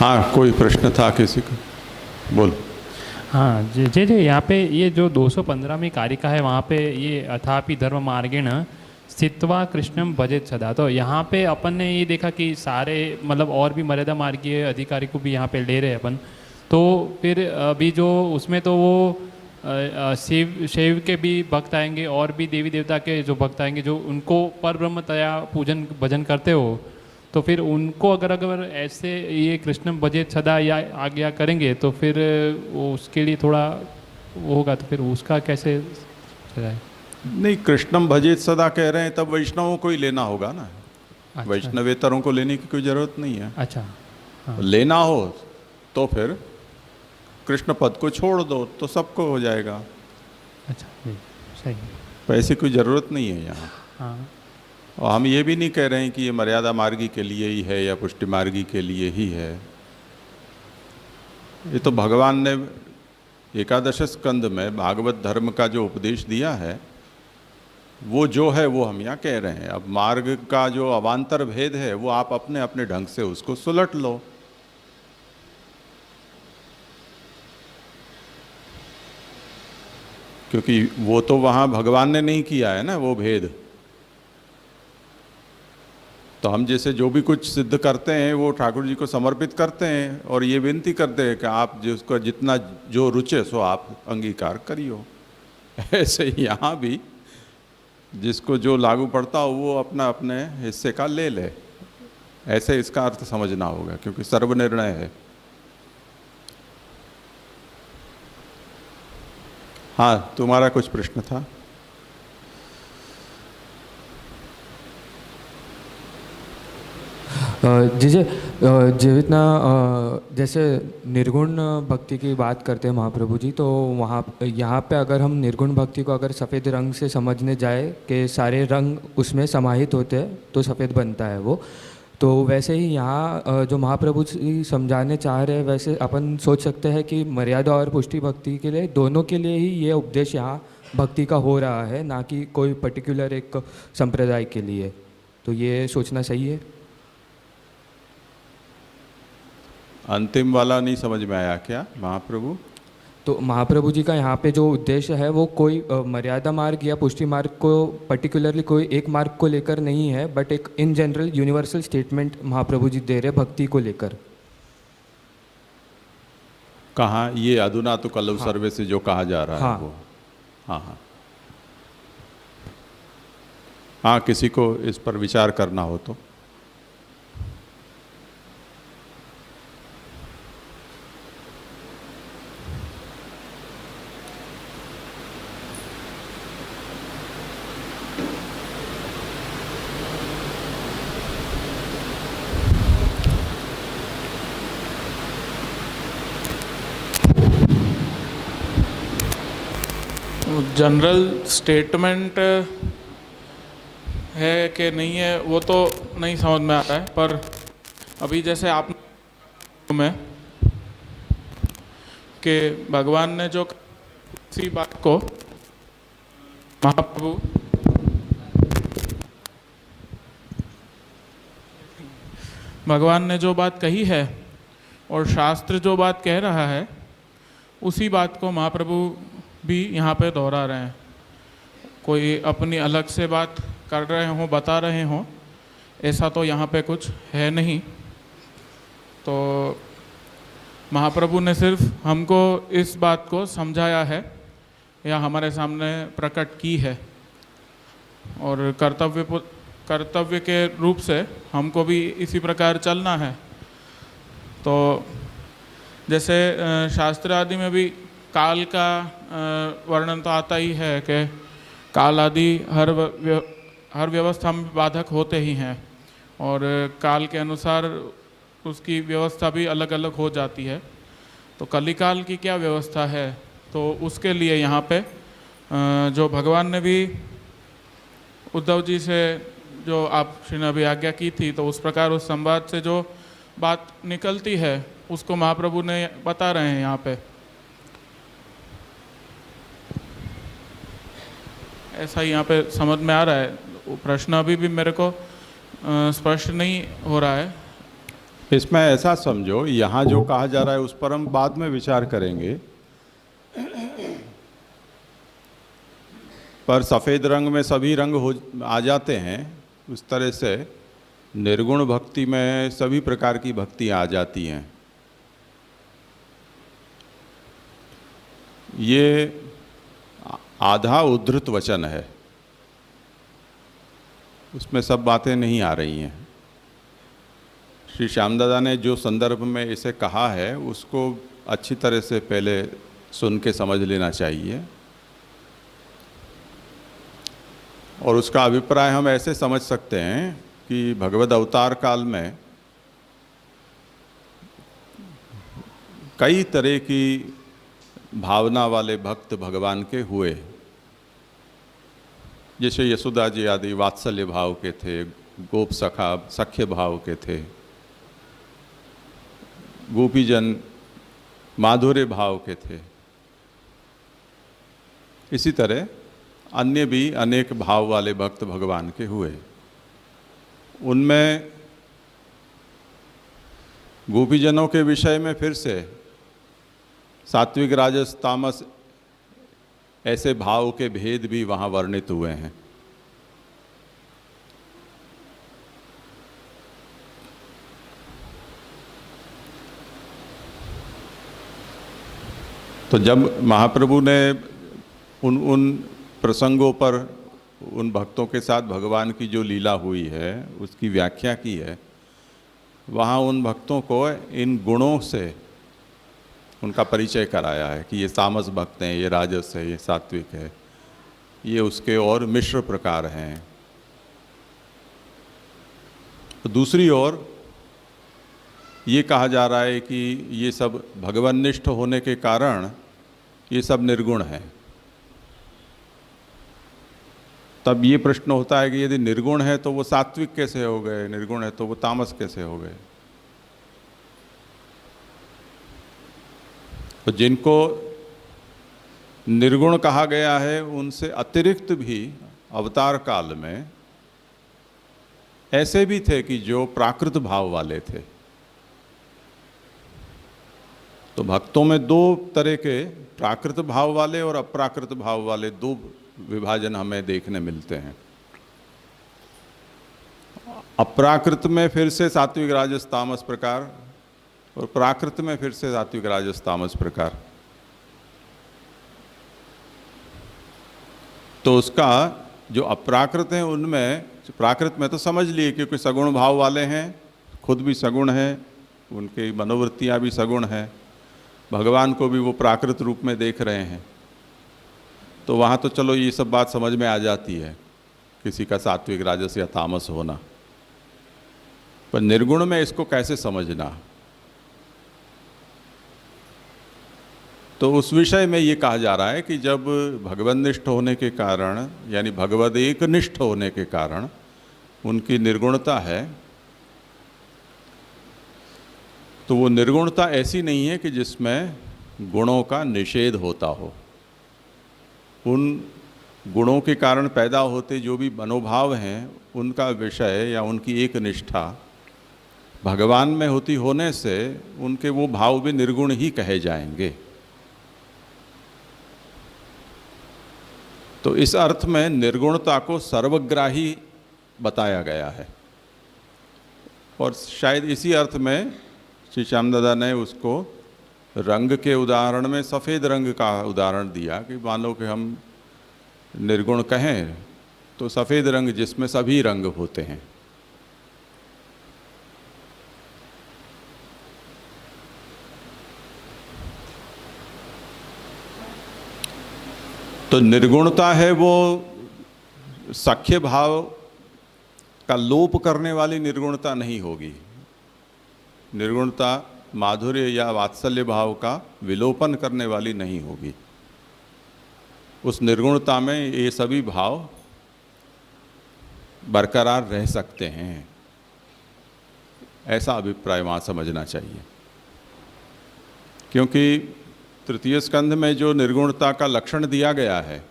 हाँ, कोई प्रश्न था किसी का? बोल। हाँ जी जी जी, यहाँ पे ये जो 215वीं कारिका है वहाँ पे ये अथापि धर्म मार्गेण स्थित्वा कृष्णम भजेत सदा। तो यहाँ पे अपन ने ये देखा कि सारे मतलब और भी मर्यादा मार्गीय अधिकारी को भी यहाँ पे ले रहे हैं अपन। तो फिर अभी जो उसमें तो वो शिव शिव के भी भक्त आएंगे और भी देवी देवता के जो भक्त आएंगे जो उनको पर ब्रह्मतया पूजन भजन करते हो। तो फिर उनको अगर अगर ऐसे ये कृष्ण भजे सदा या आज्ञा करेंगे तो फिर वो उसके लिए थोड़ा वो होगा, तो फिर उसका कैसे चलाए? नहीं, कृष्णम भजेत सदा कह रहे हैं तब वैष्णवों को ही लेना होगा ना। अच्छा वैष्णवेतरों को लेने की कोई जरूरत नहीं है। अच्छा। हाँ लेना हो तो फिर कृष्ण पद को छोड़ दो तो सबको हो जाएगा। अच्छा जी, सही। पैसे कोई ज़रूरत नहीं है यहाँ। हाँ और हम ये भी नहीं कह रहे हैं कि ये मर्यादा मार्गी के लिए ही है या पुष्टि मार्गी के लिए ही है। ये तो भगवान ने एकादश स्कंद में भागवत धर्म का जो उपदेश दिया है वो जो है वो हम यहाँ कह रहे हैं। अब मार्ग का जो अवान्तर भेद है वो आप अपने अपने ढंग से उसको सुलट लो। क्योंकि वो तो वहाँ भगवान ने नहीं किया है ना वो भेद। तो हम जैसे जो भी कुछ सिद्ध करते हैं वो ठाकुर जी को समर्पित करते हैं और ये विनती करते हैं कि आप जिसको जितना जो रुचे सो आप अंगीकार करियो। ऐसे ही यहाँ भी जिसको जो लागू पड़ता हो वो अपना अपने हिस्से का ले ले, ऐसे इसका अर्थ समझना होगा क्योंकि सर्वनिर्णय है। हाँ, तुम्हारा कुछ प्रश्न था? जी जी, जितना जैसे निर्गुण भक्ति की बात करते हैं महाप्रभु जी, तो वहाँ यहाँ पे अगर हम निर्गुण भक्ति को अगर सफ़ेद रंग से समझने जाए कि सारे रंग उसमें समाहित होते हैं तो सफ़ेद बनता है वो, तो वैसे ही यहाँ जो महाप्रभु जी समझाने चाह रहे हैं वैसे अपन सोच सकते हैं कि मर्यादा और पुष्टि भक्ति के लिए दोनों के लिए ही ये उपदेश यहाँ भक्ति का हो रहा है, ना कि कोई पर्टिकुलर एक संप्रदाय के लिए। तो ये सोचना सही है। अंतिम वाला नहीं समझ में आया क्या महाप्रभु? तो महाप्रभु जी का यहाँ पे जो उद्देश्य है वो कोई मर्यादा मार्ग या पुष्टि मार्ग को पर्टिकुलरली कोई एक मार्ग को लेकर नहीं है, बट एक in general universal statement Mahaprabhu ji दे रहे भक्ति को लेकर। कहाँ ये अधुना तो कलौ हाँ। सर्वे से जो कहा जा रहा हाँ। है वो? हाँ हाँ हाँ, किसी को इस पर विचार करना हो तो। जनरल स्टेटमेंट है कि नहीं है वो तो नहीं समझ में आता है, पर अभी जैसे आप में कि भगवान ने जो किसी बात को महाप्रभु भगवान ने जो बात कही है और शास्त्र जो बात कह रहा है उसी बात को महाप्रभु भी यहाँ पे दोहरा रहे हैं। कोई अपनी अलग से बात कर रहे हों, बता रहे हों, ऐसा तो यहाँ पे कुछ है नहीं। तो महाप्रभु ने सिर्फ हमको इस बात को समझाया है या हमारे सामने प्रकट की है और कर्तव्य के रूप से हमको भी इसी प्रकार चलना है। तो जैसे शास्त्र आदि में भी काल का वर्णन तो आता ही है कि काल आदि हर व्यवस्था में बाधक होते ही हैं और काल के अनुसार उसकी व्यवस्था भी अलग अलग हो जाती है। तो कलिकाल की क्या व्यवस्था है, तो उसके लिए यहाँ पे जो भगवान ने भी उद्धव जी से जो आप श्री ने अभी आज्ञा की थी, तो उस प्रकार उस संवाद से जो बात निकलती है उसको महाप्रभु ने बता रहे हैं यहाँ पे। ऐसा ही यहाँ पे समझ में आ रहा है। प्रश्न अभी भी मेरे को स्पष्ट नहीं हो रहा है। इसमें ऐसा समझो, यहाँ जो कहा जा रहा है उस पर हम बाद में विचार करेंगे, पर सफ़ेद रंग में सभी रंग हो आ जाते हैं, उस तरह से निर्गुण भक्ति में सभी प्रकार की भक्ति आ जाती हैं। ये आधा उद्धृत वचन है, उसमें सब बातें नहीं आ रही हैं। श्री श्याम दादा ने जो संदर्भ में इसे कहा है उसको अच्छी तरह से पहले सुन के समझ लेना चाहिए, और उसका अभिप्राय हम ऐसे समझ सकते हैं कि भगवद अवतार काल में कई तरह की भावना वाले भक्त भगवान के हुए। जैसे यशोदा जी आदि वात्सल्य भाव के थे, गोप सखा सख्य भाव के थे, गोपीजन माधुर्य भाव के थे। इसी तरह अन्य भी अनेक भाव वाले भक्त भगवान के हुए। उनमें गोपीजनों के विषय में फिर से सात्विक राजस तामस ऐसे भाव के भेद भी वहाँ वर्णित हुए हैं। तो जब महाप्रभु ने उन प्रसंगों पर उन भक्तों के साथ भगवान की जो लीला हुई है उसकी व्याख्या की है, वहाँ उन भक्तों को इन गुणों से उनका परिचय कराया है कि ये तामस भक्त हैं, ये राजस है, ये सात्विक है, ये उसके और मिश्र प्रकार हैं। तो दूसरी ओर ये कहा जा रहा है कि ये सब भगवन्निष्ठ होने के कारण ये सब निर्गुण है। तब ये प्रश्न होता है कि यदि निर्गुण है तो वो सात्विक कैसे हो गए, निर्गुण है तो वो तामस कैसे हो गए। तो जिनको निर्गुण कहा गया है उनसे अतिरिक्त भी अवतार काल में ऐसे भी थे कि जो प्राकृत भाव वाले थे। तो भक्तों में दो तरह के प्राकृत भाव वाले और अप्राकृत भाव वाले दो विभाजन हमें देखने मिलते हैं। अप्राकृत में फिर से सात्विक राजस तामस प्रकार और प्राकृत में फिर से सात्विक राजस तामस प्रकार। तो उसका जो अप्राकृत है उनमें, प्राकृत में तो समझ लिए क्योंकि सगुण भाव वाले हैं, खुद भी सगुण है, उनकी मनोवृत्तियाँ भी सगुण हैं, भगवान को भी वो प्राकृत रूप में देख रहे हैं। तो वहाँ तो चलो ये सब बात समझ में आ जाती है, किसी का सात्विक राजस या तामस होना। पर निर्गुण में इसको कैसे समझना, तो उस विषय में ये कहा जा रहा है कि जब भगवन्निष्ठ होने के कारण यानी भगवद एक निष्ठ होने के कारण उनकी निर्गुणता है, तो वो निर्गुणता ऐसी नहीं है कि जिसमें गुणों का निषेध होता हो। उन गुणों के कारण पैदा होते जो भी मनोभाव हैं उनका विषय या उनकी एक निष्ठा भगवान में होती होने से उनके वो भाव भी निर्गुण ही कहे जाएंगे। तो इस अर्थ में निर्गुणता को सर्वग्राही बताया गया है, और शायद इसी अर्थ में श्री श्याम दादा ने उसको रंग के उदाहरण में सफ़ेद रंग का उदाहरण दिया कि मान लो कि हम निर्गुण कहें तो सफ़ेद रंग जिसमें सभी रंग होते हैं। तो निर्गुणता है वो सख्य भाव का लोप करने वाली निर्गुणता नहीं होगी। निर्गुणता माधुर्य या वात्सल्य भाव का विलोपन करने वाली नहीं होगी। उस निर्गुणता में ये सभी भाव बरकरार रह सकते हैं, ऐसा अभिप्राय वहाँ समझना चाहिए। क्योंकि तृतीय स्कंध में जो निर्गुणता का लक्षण दिया गया है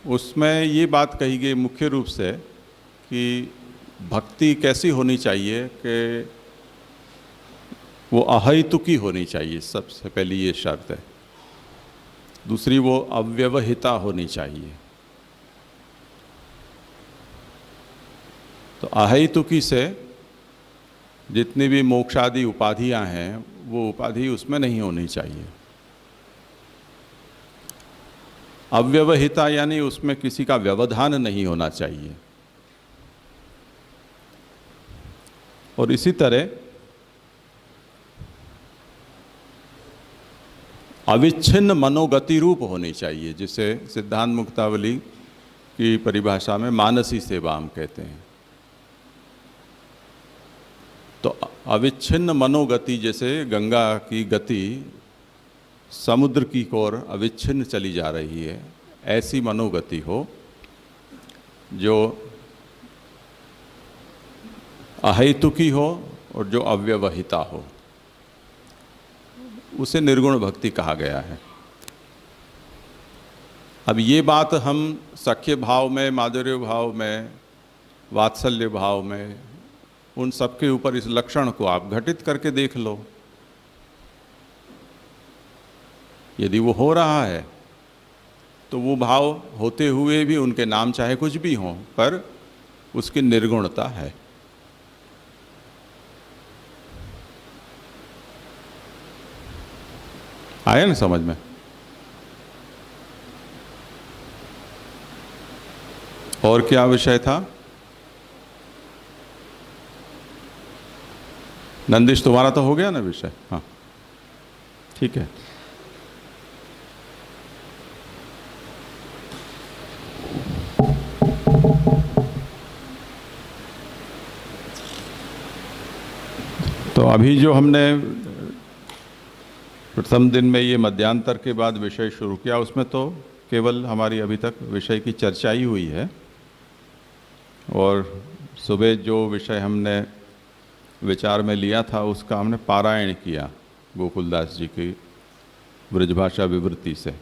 उसमें ये बात कही गई मुख्य रूप से कि भक्ति कैसी होनी चाहिए कि वो अहैतुकी होनी चाहिए, सबसे पहली ये शर्त है। दूसरी, वो अव्यवहिता होनी चाहिए। तो अहैतुकी से जितनी भी मोक्षादि उपाधियां हैं वो उपाधि उसमें नहीं होनी चाहिए। अव्यवहिता यानी उसमें किसी का व्यवधान नहीं होना चाहिए। और इसी तरह अविच्छिन्न मनोगति रूप होनी चाहिए, जिसे सिद्धांत मुक्तावली की परिभाषा में मानसी सेवा हम कहते हैं। तो अविच्छिन्न मनोगति, जैसे गंगा की गति समुद्र की ओर अविच्छिन्न चली जा रही है, ऐसी मनोगति हो जो अहैतुकी हो और जो अव्यवहिता हो, उसे निर्गुण भक्ति कहा गया है। अब ये बात हम सख्य भाव में, माधुर्य भाव में, वात्सल्य भाव में, उन सबके ऊपर इस लक्षण को आप घटित करके देख लो। यदि वो हो रहा है तो वो भाव होते हुए भी उनके नाम चाहे कुछ भी हों, पर उसकी निर्गुणता है। आया ना समझ में? और क्या विषय था? नंदिश, तुम्हारा तो हो गया ना विषय? हाँ, ठीक है। तो अभी जो हमने प्रथम दिन में ये मध्यांतर के बाद विषय शुरू किया, उसमें तो केवल हमारी अभी तक विषय की चर्चा ही हुई है। और सुबह जो विषय हमने विचार में लिया था उसका हमने पारायण किया गोकुलदास जी की ब्रजभाषा विवृत्ति से।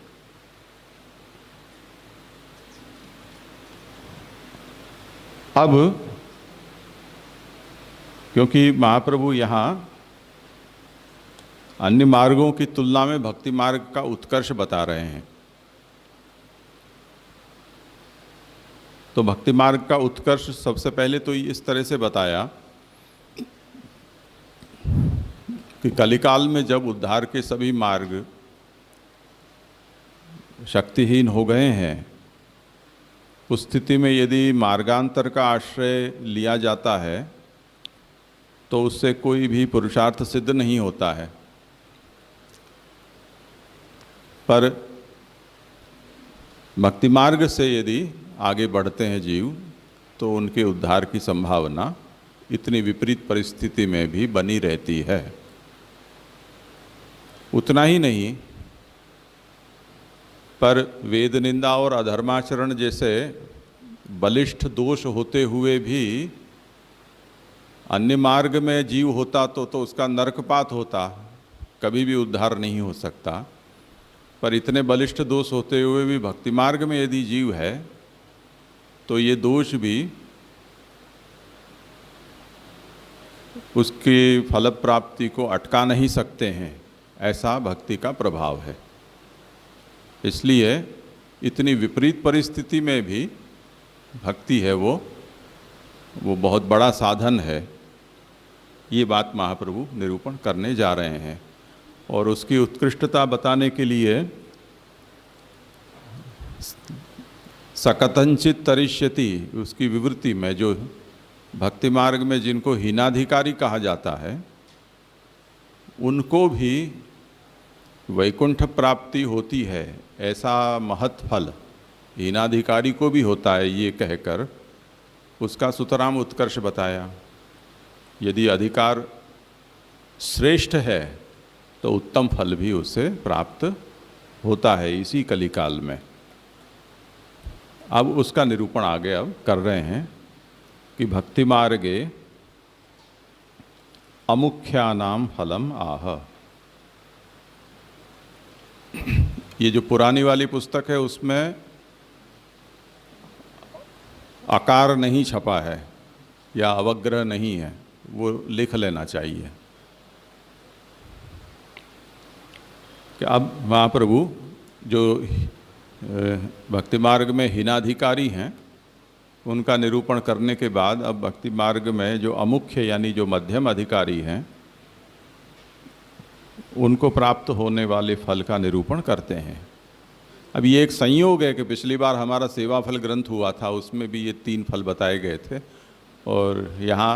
अब क्योंकि महाप्रभु यहाँ अन्य मार्गों की तुलना में भक्ति मार्ग का उत्कर्ष बता रहे हैं, तो भक्ति मार्ग का उत्कर्ष सबसे पहले तो इस तरह से बताया कि कलिकाल में जब उद्धार के सभी मार्ग शक्तिहीन हो गए हैं, उस स्थिति में यदि मार्गांतर का आश्रय लिया जाता है तो उससे कोई भी पुरुषार्थ सिद्ध नहीं होता है। पर भक्ति मार्ग से यदि आगे बढ़ते हैं जीव तो उनके उद्धार की संभावना इतनी विपरीत परिस्थिति में भी बनी रहती है। उतना ही नहीं, पर वेद निंदा और अधर्माचरण जैसे बलिष्ठ दोष होते हुए भी अन्य मार्ग में जीव होता तो उसका नरकपात होता, कभी भी उद्धार नहीं हो सकता। पर इतने बलिष्ठ दोष होते हुए भी भक्ति मार्ग में यदि जीव है तो ये दोष भी उसकी फल प्राप्ति को अटका नहीं सकते हैं, ऐसा भक्ति का प्रभाव है। इसलिए इतनी विपरीत परिस्थिति में भी भक्ति है वो बहुत बड़ा साधन है। ये बात महाप्रभु निरूपण करने जा रहे हैं और उसकी उत्कृष्टता बताने के लिए सकथंचित तरिष्यति उसकी विवृत्ति में जो भक्ति मार्ग में जिनको हीनाधिकारी कहा जाता है उनको भी वैकुंठ प्राप्ति होती है, ऐसा महत् फल हीनाधिकारी को भी होता है, ये कहकर उसका सुतराम उत्कर्ष बताया। यदि अधिकार श्रेष्ठ है तो उत्तम फल भी उससे प्राप्त होता है इसी कलिकाल में। अब उसका निरूपण आगे अब कर रहे हैं कि भक्ति मार्गे अमुख्यानाम फलम आह। ये जो पुरानी वाली पुस्तक है उसमें आकार नहीं छपा है, या अवग्रह नहीं है, वो लिख लेना चाहिए कि अब महाप्रभु जो भक्ति मार्ग में हीनाधिकारी हैं उनका निरूपण करने के बाद अब भक्ति मार्ग में जो अमुख्य यानी जो मध्यम अधिकारी हैं उनको प्राप्त होने वाले फल का निरूपण करते हैं। अब ये एक संयोग है कि पिछली बार हमारा सेवा फल ग्रंथ हुआ था, उसमें भी ये 3 फल बताए गए थे, और यहाँ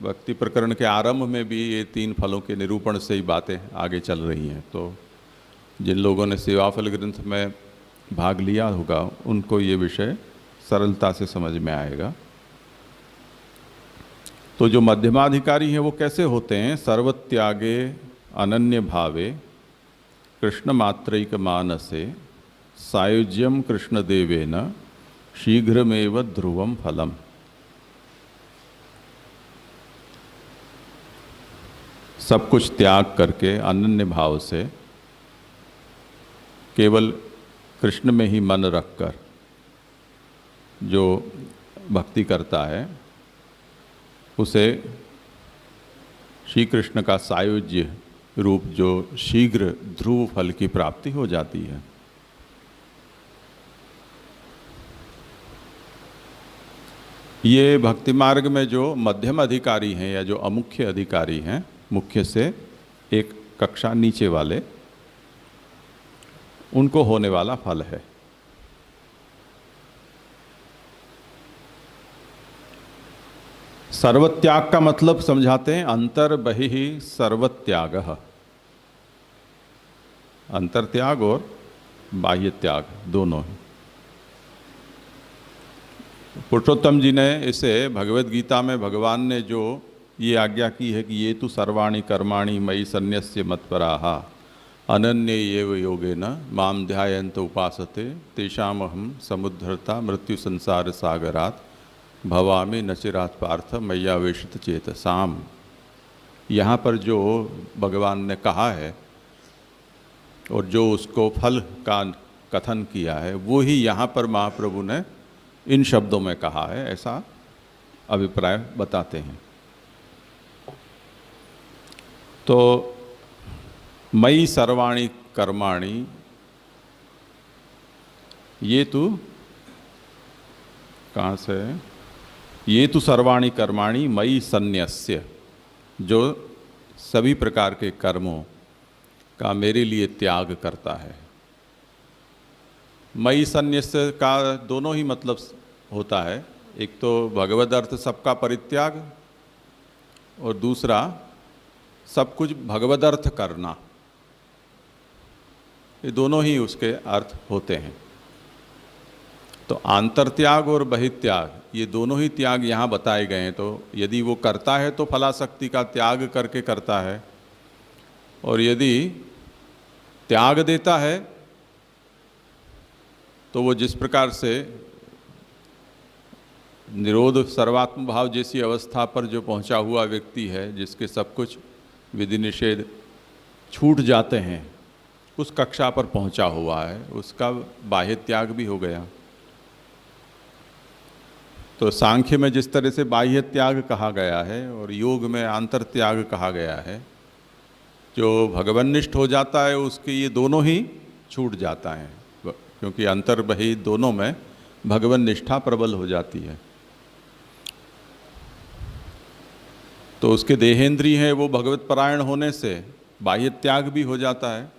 भक्ति प्रकरण के आरंभ में भी ये 3 फलों के निरूपण से ही बातें आगे चल रही हैं। तो जिन लोगों ने सेवा फल ग्रंथ में भाग लिया होगा उनको ये विषय सरलता से समझ में आएगा। तो जो मध्यमाधिकारी हैं वो कैसे होते हैं? सर्वत्यागे अनन्य भावे कृष्ण मात्रैक मानसे सायुज्यम कृष्ण देवेन शीघ्रमेव ध्रुवम फलम। सब कुछ त्याग करके अनन्य भाव से केवल कृष्ण में ही मन रखकर जो भक्ति करता है उसे श्री कृष्ण का सायुज्य रूप जो शीघ्र ध्रुव फल की प्राप्ति हो जाती है। ये भक्ति मार्ग में जो मध्यम अधिकारी हैं या जो अमुख्य अधिकारी हैं, मुख्य से एक कक्षा नीचे वाले, उनको होने वाला फल है। सर्वत्याग का मतलब समझाते हैं अंतर बहिः सर्वत्यागः। अंतर त्याग और बाह्य त्याग दोनों ही। पुरुषोत्तम जी ने इसे भगवद गीता में भगवान ने जो ये आज्ञा की है कि ये तु सर्वाणि कर्माणि मयि सन्न्यस्य मत्पराः अनन्ये एव योगेन माम ध्यायन्त उपासते तेषामहं समुद्धरता मृत्यु संसार सागरात् भवामि नचिरात् पार्थ मय्यावेशित चेतसाम। यहाँ पर जो भगवान ने कहा है और जो उसको फल का कथन किया है वो ही यहाँ पर महाप्रभु ने इन शब्दों में कहा है, ऐसा अभिप्राय बताते हैं। तो मयि सर्वाणि कर्माणि, ये तु कहाँ से है? ये तु सर्वाणि कर्माणि मयि सन्न्यस्य, जो सभी प्रकार के कर्मों का मेरे लिए त्याग करता है। मयि सन्न्यस्य का दोनों ही मतलब होता है, एक तो भगवद अर्थ सबका परित्याग और दूसरा सब कुछ भगवद अर्थ करना। ये दोनों ही उसके अर्थ होते हैं। तो आंतर त्याग और बहित्याग ये दोनों ही त्याग यहाँ बताए गए हैं। तो यदि वो करता है तो फलासक्ति का त्याग करके करता है, और यदि त्याग देता है तो वो जिस प्रकार से निरोध सर्वात्म भाव जैसी अवस्था पर जो पहुंचा हुआ व्यक्ति है, जिसके सब कुछ विधि निषेध छूट जाते हैं, उस कक्षा पर पहुंचा हुआ है, उसका बाह्य त्याग भी हो गया। तो सांख्य में जिस तरह से बाह्य त्याग कहा गया है और योग में आंतर त्याग कहा गया है, जो भगवन्निष्ठ हो जाता है उसके ये दोनों ही छूट जाता है, क्योंकि अंतर बहि दोनों में भगवन निष्ठा प्रबल हो जाती है। तो उसके देहेंद्रीय है वो भगवत परायण होने से बाह्य त्याग भी हो जाता है,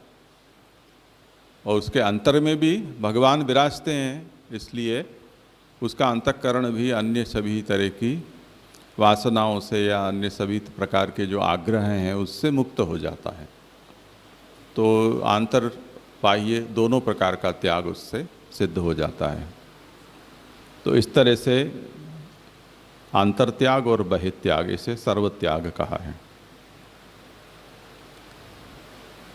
और उसके अंतर में भी भगवान विराजते हैं, इसलिए उसका अंतःकरण भी अन्य सभी तरह की वासनाओं से या अन्य सभी प्रकार के जो आग्रह हैं उससे मुक्त हो जाता है। तो आंतर बाह्य दोनों प्रकार का त्याग उससे सिद्ध हो जाता है। तो इस तरह से आंतर त्याग और बहित्याग, इसे सर्वत्याग कहा है।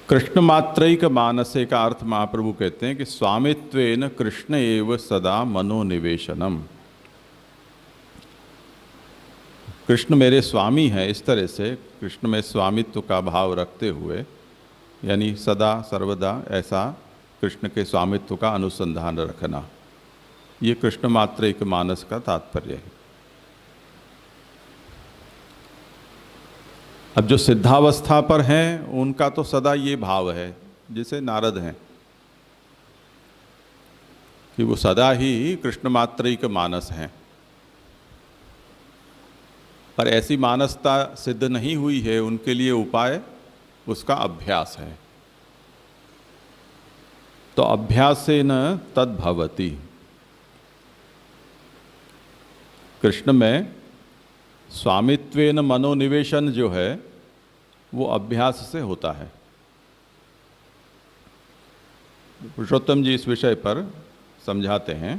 कृष्ण मात्रैक मानसे का अर्थ महाप्रभु कहते हैं कि स्वामित्वेन कृष्ण एव सदा मनोनिवेशनम। कृष्ण मेरे स्वामी हैं, इस तरह से कृष्ण में स्वामित्व का भाव रखते हुए, यानी सदा सर्वदा ऐसा कृष्ण के स्वामित्व का अनुसंधान रखना, ये कृष्ण मात्रैक मानस का तात्पर्य है। अब जो सिद्धावस्था पर हैं उनका तो सदा ये भाव है, जैसे नारद हैं, कि वो सदा ही कृष्ण मात्रिक मानस हैं। पर ऐसी मानसता सिद्ध नहीं हुई है, उनके लिए उपाय उसका अभ्यास है। तो अभ्यासेन तद्भवति, कृष्ण में स्वामित्वेन मनोनिवेशन जो है वो अभ्यास से होता है। पुरुषोत्तम जी इस विषय पर समझाते हैं।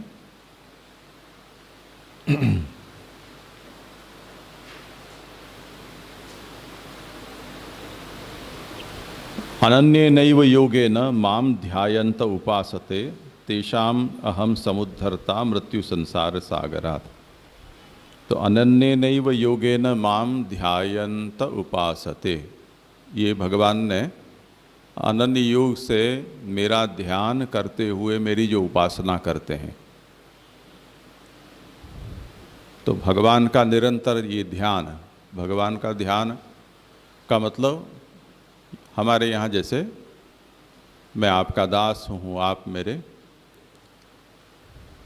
अनन्येनैव योगेन माम ध्यायन्त उपासते तेषाम अहम समुद्धरता मृत्यु संसार सागरात्। तो अनन्येनैव योगेन माम ध्यायन्त उपासते, ये भगवान ने अनन्य योग से मेरा ध्यान करते हुए मेरी जो उपासना करते हैं, तो भगवान का निरंतर ये ध्यान, भगवान का ध्यान का मतलब हमारे यहाँ जैसे मैं आपका दास हूँ, आप मेरे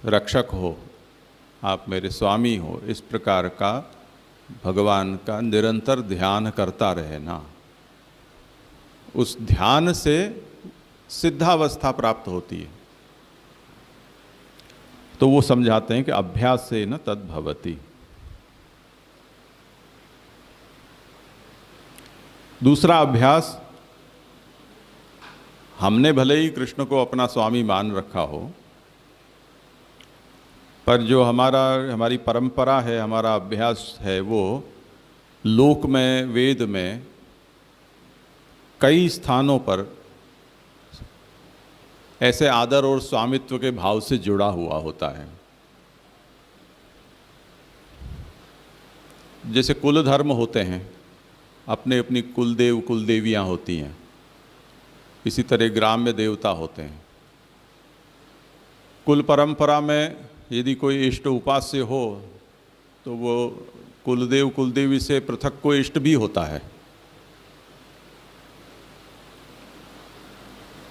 रक्षक हो, आप मेरे स्वामी हो, इस प्रकार का भगवान का निरंतर ध्यान करता रहना। उस ध्यान से सिद्धावस्था प्राप्त होती है। तो वो समझाते हैं कि अभ्यास से न तद्भवति। दूसरा अभ्यास, हमने भले ही कृष्ण को अपना स्वामी मान रखा हो, पर जो हमारी परंपरा है, हमारा अभ्यास है, वो लोक में, वेद में कई स्थानों पर ऐसे आदर और स्वामित्व के भाव से जुड़ा हुआ होता है। जैसे कुल धर्म होते हैं, अपने अपनी कुलदेव कुलदेवियाँ होती हैं, इसी तरह ग्राम्य देवता होते हैं। कुल परंपरा में यदि कोई इष्ट उपास्य हो तो वो कुलदेव कुलदेवी से पृथक कोई इष्ट भी होता है।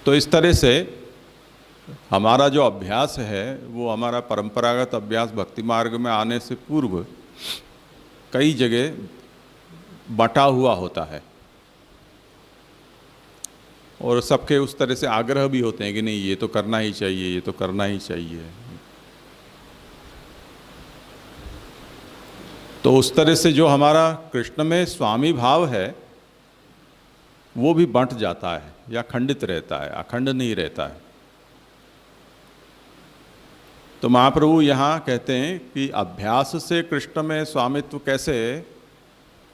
तो इस तरह से हमारा जो अभ्यास है वो हमारा परंपरागत अभ्यास भक्ति मार्ग में आने से पूर्व कई जगह बटा हुआ होता है, और सबके उस तरह से आग्रह भी होते हैं कि नहीं ये तो करना ही चाहिए, ये तो करना ही चाहिए। तो उस तरह से जो हमारा कृष्ण में स्वामी भाव है वो भी बंट जाता है या खंडित रहता है, अखंड नहीं रहता है। तो महाप्रभु यहाँ कहते हैं कि अभ्यास से कृष्ण में स्वामित्व कैसे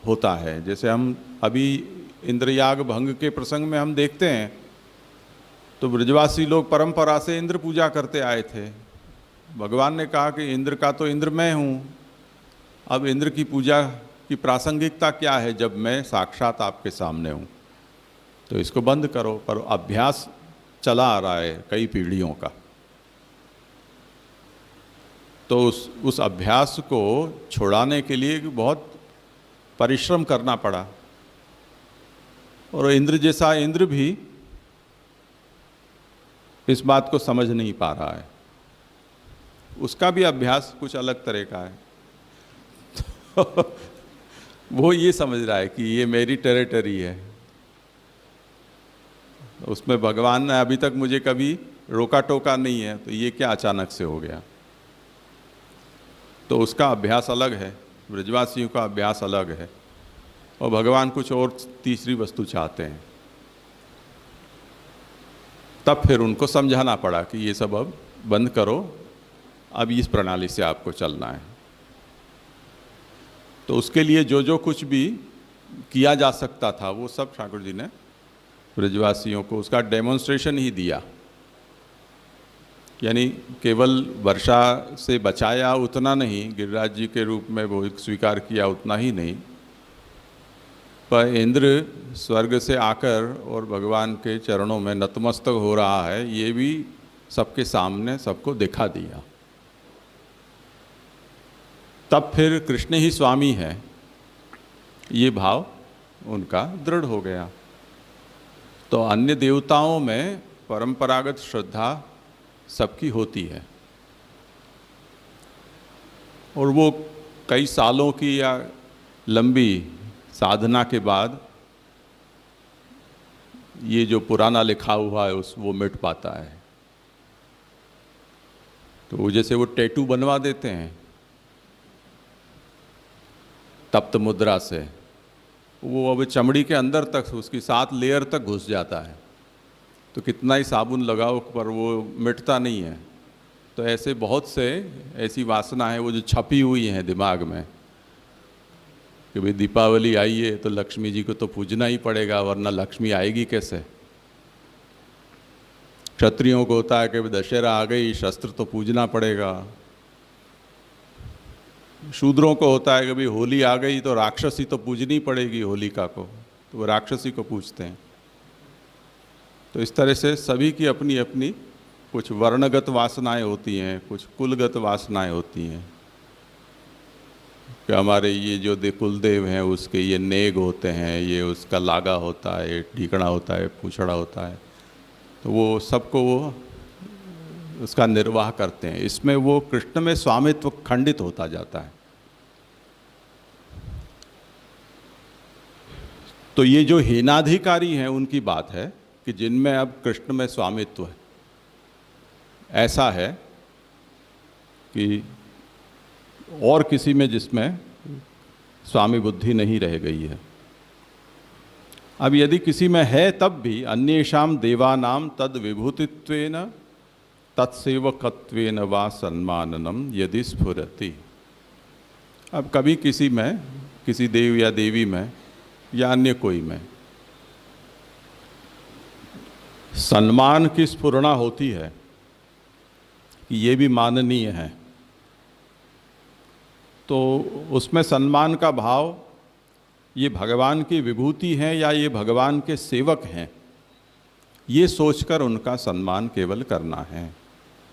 होता है। जैसे हम अभी इंद्रयाग भंग के प्रसंग में हम देखते हैं, तो ब्रजवासी लोग परंपरा से इंद्र पूजा करते आए थे। भगवान ने कहा कि इंद्र का तो इंद्र मैं हूँ, अब इंद्र की पूजा की प्रासंगिकता क्या है जब मैं साक्षात आपके सामने हूँ, तो इसको बंद करो। पर अभ्यास चला आ रहा है कई पीढ़ियों का, तो उस अभ्यास को छुड़ाने के लिए बहुत परिश्रम करना पड़ा। और इंद्र जैसा इंद्र भी इस बात को समझ नहीं पा रहा है, उसका भी अभ्यास कुछ अलग तरह का है। तो वो ये समझ रहा है कि ये मेरी टेरिटरी है, उसमें भगवान ने अभी तक मुझे कभी रोका टोका नहीं है, तो ये क्या अचानक से हो गया। तो उसका अभ्यास अलग है, ब्रजवासियों का अभ्यास अलग है, और भगवान कुछ और तीसरी वस्तु चाहते हैं। तब फिर उनको समझाना पड़ा कि ये सब अब बंद करो, अब इस प्रणाली से आपको चलना है। तो उसके लिए जो जो कुछ भी किया जा सकता था वो सब ठाकुर जी ने ब्रजवासियों को उसका डेमोन्स्ट्रेशन ही दिया। यानी केवल वर्षा से बचाया उतना नहीं, गिरिराज जी के रूप में वो स्वीकार किया उतना ही नहीं, पर इंद्र स्वर्ग से आकर और भगवान के चरणों में नतमस्तक हो रहा है, ये भी सबके सामने सबको दिखा दिया। तब फिर कृष्ण ही स्वामी है, ये भाव उनका दृढ़ हो गया। तो अन्य देवताओं में परंपरागत श्रद्धा सबकी होती है, और वो कई सालों की या लंबी साधना के बाद ये जो पुराना लिखा हुआ है वो मिट पाता है। तो वो जैसे वो टैटू बनवा देते हैं तप्त मुद्रा से, वो अब चमड़ी के अंदर तक, उसकी 7 लेयर तक घुस जाता है, तो कितना ही साबुन लगाओ पर वो मिटता नहीं है। तो ऐसे बहुत से ऐसी वासना है वो जो छपी हुई हैं दिमाग में कि भाई दीपावली आई है तो लक्ष्मी जी को तो पूजना ही पड़ेगा, वरना लक्ष्मी आएगी कैसे। क्षत्रियों को होता है कि भाई दशहरा आ गई, शस्त्र तो पूजना पड़ेगा। शूद्रों को होता है कि भाई होली आ गई तो राक्षसी तो पूजनी पड़ेगी होलिका को, तो वो राक्षसी को पूजते हैं। तो इस तरह से सभी की अपनी अपनी कुछ वर्णगत वासनाएं होती हैं, कुछ कुलगत वासनाएं होती हैं कि हमारे ये जो कुलदेव हैं उसके ये नेग होते हैं, ये उसका लागा होता है, ढीकड़ा होता है, पूछड़ा होता है, तो वो सबको वो उसका निर्वाह करते हैं। इसमें वो कृष्ण में स्वामित्व खंडित होता जाता है। तो ये जो हीनाधिकारी हैं उनकी बात है कि जिनमें अब कृष्ण में स्वामित्व है, ऐसा है कि और किसी में जिसमें स्वामी बुद्धि नहीं रह गई है। अब यदि किसी में है तब भी अन्येषाम देवानाम तद विभूतित्वेन तत्सेवकत्वेन वा सम्माननम यदि स्फुरति। अब कभी किसी में, किसी देव या देवी में या अन्य कोई में सम्मान की स्फुरणा होती है कि ये भी माननीय है, तो उसमें सम्मान का भाव ये भगवान की विभूति है या ये भगवान के सेवक हैं, ये सोचकर उनका सम्मान केवल करना है।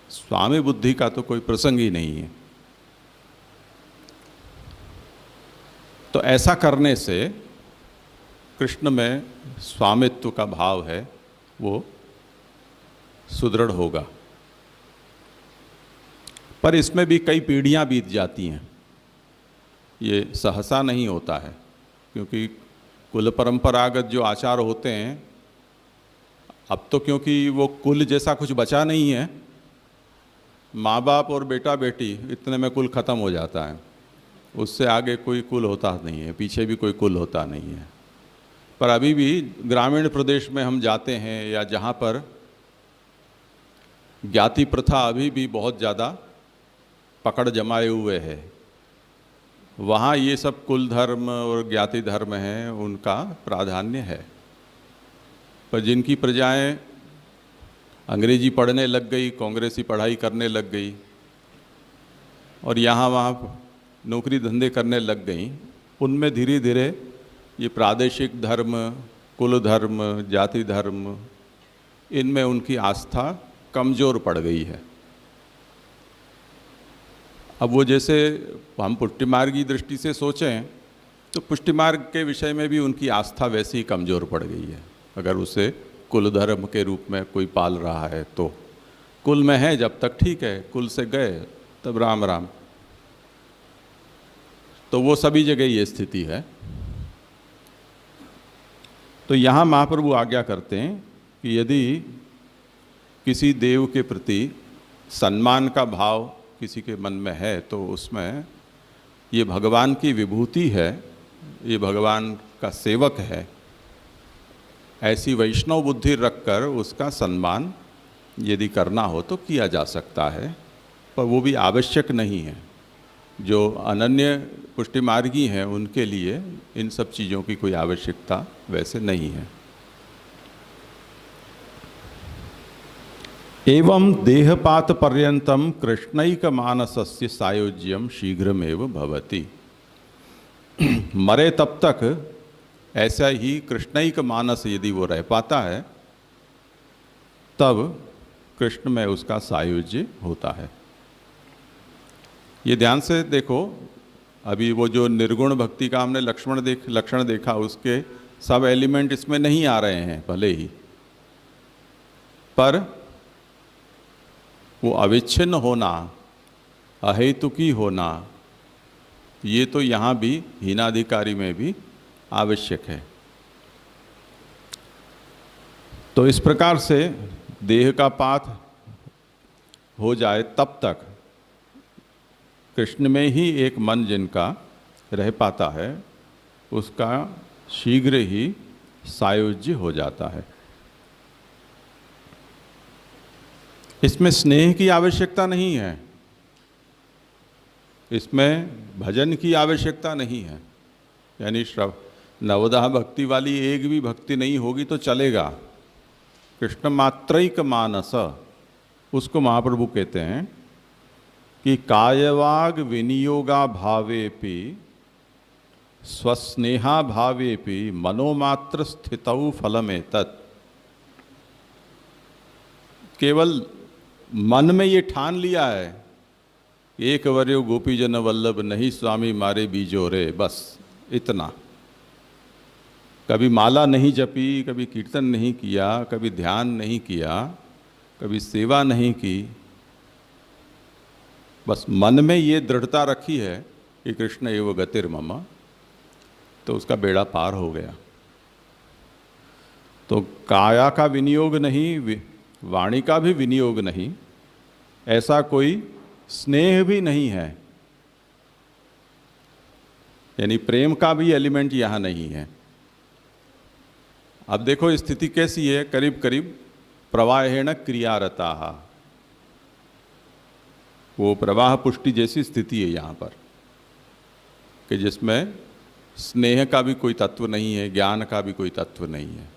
स्वामी बुद्धि का तो कोई प्रसंग ही नहीं है। तो ऐसा करने से कृष्ण में स्वामित्व का भाव है वो सुदृढ़ होगा। पर इसमें भी कई पीढ़ियां बीत जाती हैं, ये सहसा नहीं होता है, क्योंकि कुल परंपरागत जो आचार होते हैं, अब तो क्योंकि वो कुल जैसा कुछ बचा नहीं है, माँ बाप और बेटा बेटी इतने में कुल ख़त्म हो जाता है, उससे आगे कोई कुल होता नहीं है, पीछे भी कोई कुल होता नहीं है। पर अभी भी ग्रामीण प्रदेश में हम जाते हैं या जहाँ पर ज्ञाति प्रथा अभी भी बहुत ज़्यादा पकड़ जमाए हुए है, वहाँ ये सब कुल धर्म और ज्ञाति धर्म हैं, उनका प्राधान्य है। पर जिनकी प्रजाएं अंग्रेजी पढ़ने लग गई, कांग्रेसी पढ़ाई करने लग गई और यहाँ वहाँ नौकरी धंधे करने लग गई, उनमें धीरे धीरे ये प्रादेशिक धर्म, कुल धर्म, जाति धर्म, इनमें उनकी आस्था कमज़ोर पड़ गई है। अब वो जैसे हम पुष्टिमार्ग की दृष्टि से सोचें तो पुष्टिमार्ग के विषय में भी उनकी आस्था वैसी ही कमज़ोर पड़ गई है। अगर उसे कुल धर्म के रूप में कोई पाल रहा है तो कुल में है जब तक ठीक है, कुल से गए तब राम राम। तो वो सभी जगह ये स्थिति है। तो यहाँ महाप्रभु आज्ञा करते हैं कि यदि किसी देव के प्रति सम्मान का भाव किसी के मन में है तो उसमें ये भगवान की विभूति है, ये भगवान का सेवक है, ऐसी वैष्णव बुद्धि रखकर उसका सम्मान यदि करना हो तो किया जा सकता है, पर वो भी आवश्यक नहीं है। जो अनन्य पुष्टिमार्गी हैं उनके लिए इन सब चीज़ों की कोई आवश्यकता वैसे नहीं है। एवं देहपात पर्यंतम कृष्णैक मानसस्य सायोज्यम शीघ्रमेव भवति। मरे तब तक ऐसा ही कृष्णैक मानस यदि वो रह पाता है तब कृष्ण में उसका सायुज्य होता है। ये ध्यान से देखो, अभी वो जो निर्गुण भक्ति का हमने लक्षण देखा, उसके सब एलिमेंट इसमें नहीं आ रहे हैं भले ही, पर वो अविच्छिन्न होना, अहेतुकी होना, ये तो यहाँ भी हीनाधिकारी में भी आवश्यक है। तो इस प्रकार से देह का पात हो जाए तब तक कृष्ण में ही एक मन जिनका रह पाता है, उसका शीघ्र ही सायुज्य हो जाता है। इसमें स्नेह की आवश्यकता नहीं है, इसमें भजन की आवश्यकता नहीं है। यानी नवधा भक्ति वाली एक भी भक्ति नहीं होगी तो चलेगा। कृष्ण मात्रैक मानस, उसको महाप्रभु कहते हैं कि कायवाग विनियोगा भावेपि स्वस्नेहा भावेपि मनोमात्र स्थितौ फलमेतत्। केवल मन में ये ठान लिया है, एक वर्यो गोपी जन वल्लभ नहीं स्वामी मारे बीजोरे, बस इतना। कभी माला नहीं जपी, कभी कीर्तन नहीं किया, कभी ध्यान नहीं किया, कभी सेवा नहीं की, बस मन में ये दृढ़ता रखी है कि कृष्ण एव गतिर्मम, तो उसका बेड़ा पार हो गया। तो काया का विनियोग नहीं, वाणी का भी विनियोग नहीं, ऐसा कोई स्नेह भी नहीं है, यानी प्रेम का भी एलिमेंट यहाँ नहीं है। अब देखो स्थिति कैसी है, करीब करीब प्रवाहेण क्रियारता, वो प्रवाह पुष्टि जैसी स्थिति है यहाँ पर, कि जिसमें स्नेह का भी कोई तत्व नहीं है, ज्ञान का भी कोई तत्व नहीं है।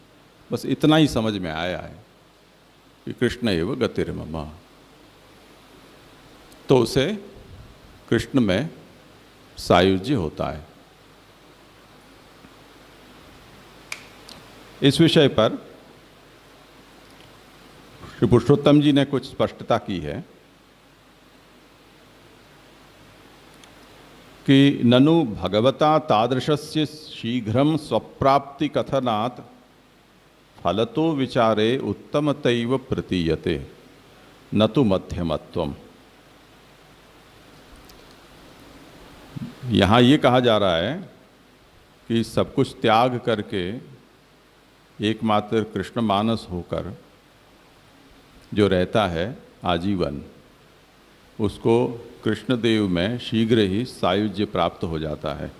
बस इतना ही समझ में आया है कि कृष्ण एव गतिर्मम, तो उसे कृष्ण में सायुज्य होता है। इस विषय पर श्री पुरुषोत्तम जी ने कुछ स्पष्टता की है कि ननु भगवता तादृशस्य शीघ्रं स्वप्राप्ति कथनात् फलतो विचारे उत्तमतैव प्रतीयते न तो मध्यमत्वम। यहाँ ये कहा जा रहा है कि सब कुछ त्याग करके एकमात्र कृष्ण मानस होकर जो रहता है आजीवन, उसको कृष्णदेव में शीघ्र ही सायुज्य प्राप्त हो जाता है।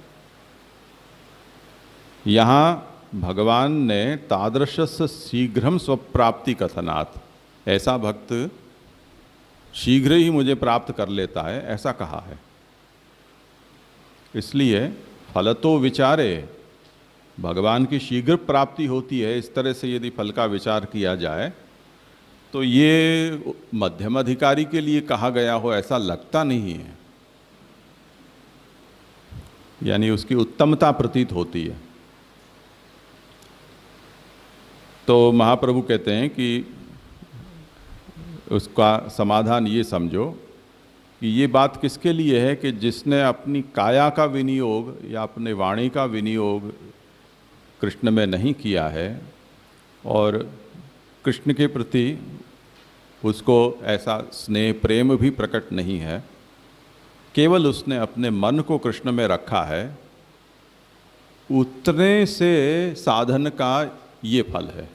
यहाँ भगवान ने तादृशस्य शीघ्रम स्वप्राप्ति कथनात्, ऐसा भक्त शीघ्र ही मुझे प्राप्त कर लेता है, ऐसा कहा है। इसलिए फलतो विचारे, भगवान की शीघ्र प्राप्ति होती है, इस तरह से यदि फल का विचार किया जाए तो ये मध्यम अधिकारी के लिए कहा गया हो ऐसा लगता नहीं है, यानी उसकी उत्तमता प्रतीत होती है। तो महाप्रभु कहते हैं कि उसका समाधान ये समझो कि ये बात किसके लिए है कि जिसने अपनी काया का विनियोग या अपने वाणी का विनियोग कृष्ण में नहीं किया है और कृष्ण के प्रति उसको ऐसा स्नेह प्रेम भी प्रकट नहीं है, केवल उसने अपने मन को कृष्ण में रखा है, उतने से साधन का ये फल है।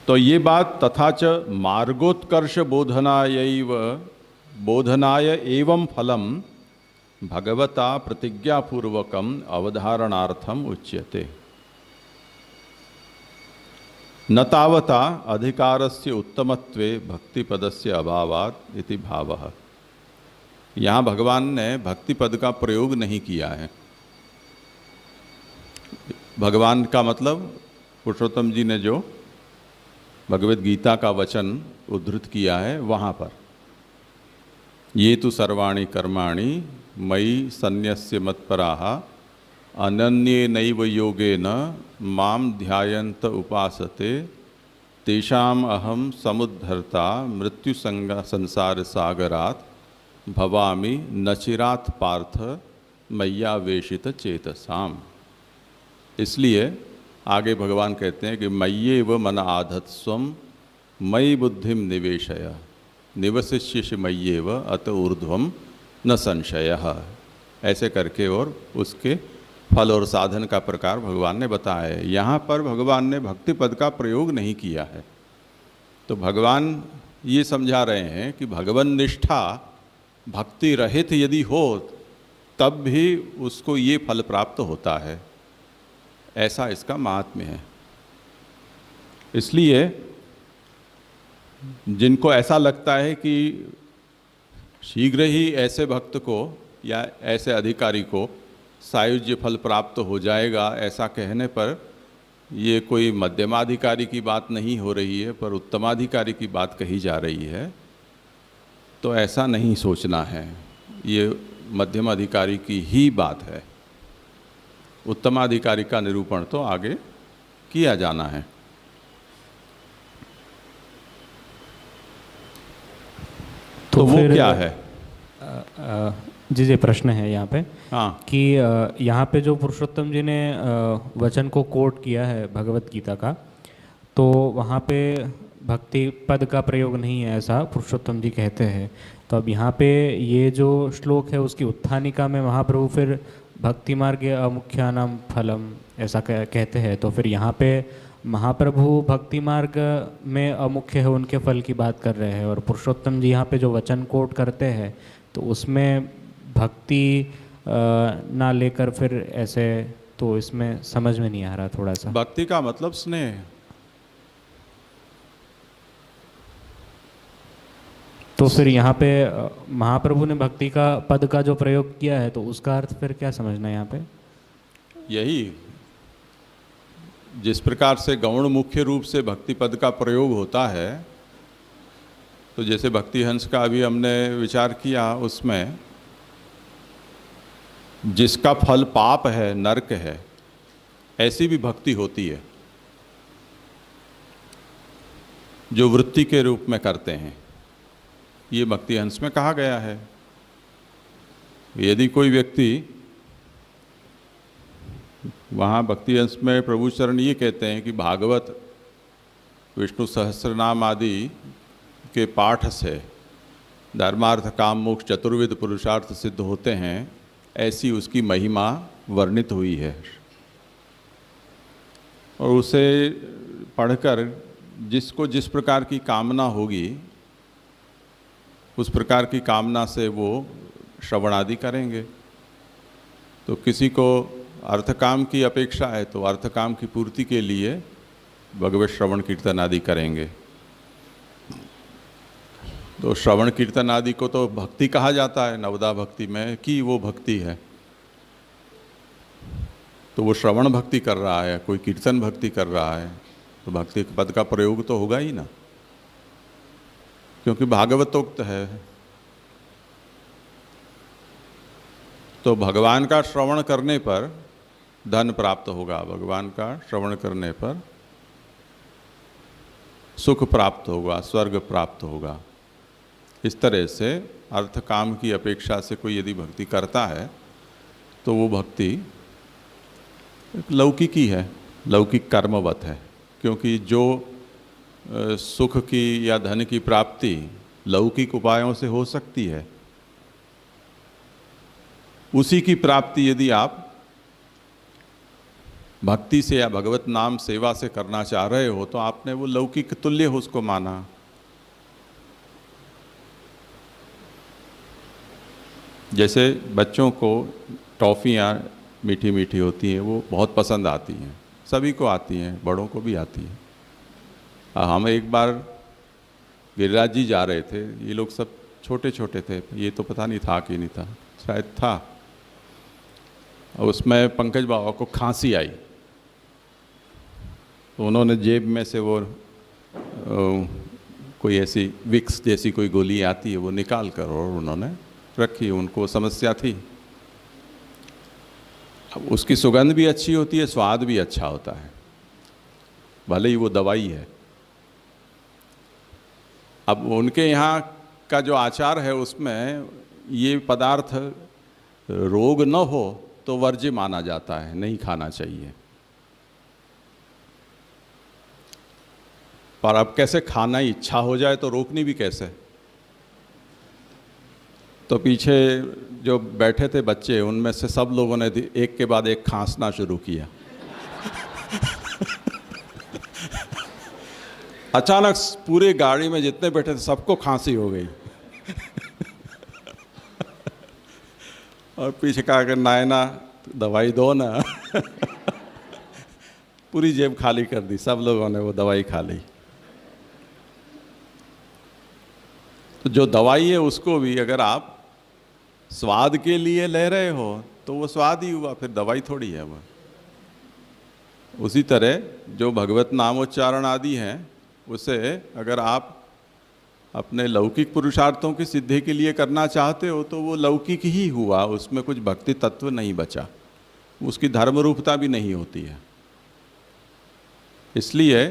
तो ये बात तथा च मार्गोत्कर्ष बोधनाय एवं फलम भगवता प्रतिज्ञापूर्वकम अवधारणार्थम उच्यते न तावता अधिकारस्य उत्तमत्वे भक्तिपदस्य अभावात् इति भावः। यहाँ भगवान ने भक्तिपद का प्रयोग नहीं किया है। भगवान का मतलब पुरुषोत्तम जी ने जो भगवद गीता का वचन उद्धृत किया है वहाँ पर, ये तो सर्वाणि कर्माणि मयि सन्न्यस्य मत्पराः अनन्येनैव योगेन माम ध्यायन्त उपासते तेषाम अहम समुद्धर्ता मृत्यु संसार सागरात् भवामि नचिरात् पार्थ मय्यावेशित चेतसाम। इसलिए आगे भगवान कहते हैं कि मय्येव मन आधत्स्वम मयि बुद्धिम निवेशय निवसिष्यसि मय्येव अत ऊर्ध्वम न संशयः। ऐसे करके और उसके फल और साधन का प्रकार भगवान ने बताया है। यहाँ पर भगवान ने भक्ति पद का प्रयोग नहीं किया है। तो भगवान ये समझा रहे हैं कि भगवन निष्ठा भक्ति रहित यदि हो तब भी उसको ये फल प्राप्त होता है, ऐसा इसका महात्म्य है। इसलिए जिनको ऐसा लगता है कि शीघ्र ही ऐसे भक्त को या ऐसे अधिकारी को सायुज्य फल प्राप्त हो जाएगा, ऐसा कहने पर ये कोई मध्यमाधिकारी की बात नहीं हो रही है, पर उत्तमाधिकारी की बात कही जा रही है। तो ऐसा नहीं सोचना है, ये मध्यम अधिकारी की ही बात है। उत्तमाधिकारी का निरूपण तो आगे किया जाना है। तो वो फिर क्या है? जी प्रश्न है यहाँ पे हाँ, कि यहाँ पे जो पुरुषोत्तम जी ने वचन को कोट किया है भगवत गीता का, तो वहाँ पे भक्ति पद का प्रयोग नहीं है ऐसा पुरुषोत्तम जी कहते हैं। तो अब यहाँ पे ये जो श्लोक है उसकी उत्थानिका में महाप्रभु फिर भक्ति मार्ग अमुख्यानाम फलम ऐसा कहते हैं। तो फिर यहाँ पे महाप्रभु भक्ति मार्ग में अमुख्य है उनके फल की बात कर रहे हैं, और पुरुषोत्तम जी यहाँ पे जो वचन कोट करते हैं तो उसमें भक्ति ना लेकर फिर ऐसे, तो इसमें समझ में नहीं आ रहा थोड़ा सा। भक्ति का मतलब स्नेह। तो फिर यहाँ पे महाप्रभु ने भक्ति का पद का जो प्रयोग किया है तो उसका अर्थ फिर क्या समझना है यहाँ पे? यही जिस प्रकार से गौण मुख्य रूप से भक्ति पद का प्रयोग होता है, तो जैसे भक्ति हंस का अभी हमने विचार किया, उसमें जिसका फल पाप है, नरक है, ऐसी भी भक्ति होती है जो वृत्ति के रूप में करते हैं। ये भक्ति हंस में कहा गया है। यदि कोई व्यक्ति, वहाँ भक्ति हंस में प्रभु चरण ये कहते हैं कि भागवत विष्णु सहस्रनाम आदि के पाठ से धर्मार्थ काम मोक्ष चतुर्विध पुरुषार्थ सिद्ध होते हैं, ऐसी उसकी महिमा वर्णित हुई है। और उसे पढ़कर जिसको जिस प्रकार की कामना होगी उस प्रकार की कामना से वो श्रवण आदि करेंगे। तो किसी को अर्थकाम की अपेक्षा है तो अर्थकाम की पूर्ति के लिए भगवत श्रवण कीर्तन आदि करेंगे। तो श्रवण कीर्तन आदि को तो भक्ति कहा जाता है, नवदा भक्ति में कि वो भक्ति है। तो वो श्रवण भक्ति कर रहा है, कोई कीर्तन भक्ति कर रहा है, तो भक्ति पद का प्रयोग तो होगा ही ना, क्योंकि भागवतोक्त है। तो भगवान का श्रवण करने पर धन प्राप्त होगा, भगवान का श्रवण करने पर सुख प्राप्त होगा, स्वर्ग प्राप्त होगा। इस तरह से अर्थ काम की अपेक्षा से कोई यदि भक्ति करता है तो वो भक्ति लौकिकी है, लौकिक कर्मवत है। क्योंकि जो सुख की या धन की प्राप्ति लौकिक उपायों से हो सकती है, उसी की प्राप्ति यदि आप भक्ति से या भगवत नाम सेवा से करना चाह रहे हो तो आपने वो लौकिक तुल्य उसको माना। जैसे बच्चों को टॉफ़ियाँ मीठी मीठी होती हैं, वो बहुत पसंद आती हैं, सभी को आती हैं, बड़ों को भी आती हैं। हम एक बार गिरिराज जी जा रहे थे, ये लोग सब छोटे छोटे थे, ये तो पता नहीं था कि नहीं था, शायद था। और उसमें पंकज बाबा को खांसी आई, तो उन्होंने जेब में से वो कोई ऐसी विक्स जैसी कोई गोली आती है वो निकाल कर और उन्होंने रखी। उनको समस्या थी। अब उसकी सुगंध भी अच्छी होती है, स्वाद भी अच्छा होता है, भले ही वो दवाई है। अब उनके यहाँ का जो आचार है उसमें ये पदार्थ रोग न हो तो वर्ज्य माना जाता है, नहीं खाना चाहिए। पर अब कैसे खाना इच्छा हो जाए तो रोकनी भी कैसे। तो पीछे जो बैठे थे बच्चे, उनमें से सब लोगों ने एक के बाद एक खांसना शुरू किया। अचानक पूरे गाड़ी में जितने बैठे थे सबको खांसी हो गई। और पीछे कहा कि नायना दवाई दो ना। पूरी जेब खाली कर दी, सब लोगों ने वो दवाई खा ली। तो जो दवाई है उसको भी अगर आप स्वाद के लिए ले रहे हो तो वो स्वाद ही हुआ, फिर दवाई थोड़ी है वो। उसी तरह जो भगवत नामोच्चारण आदि हैं उसे अगर आप अपने लौकिक पुरुषार्थों की सिद्धि के लिए करना चाहते हो तो वो लौकिक ही हुआ, उसमें कुछ भक्ति तत्व नहीं बचा, उसकी धर्म रूपता भी नहीं होती है। इसलिए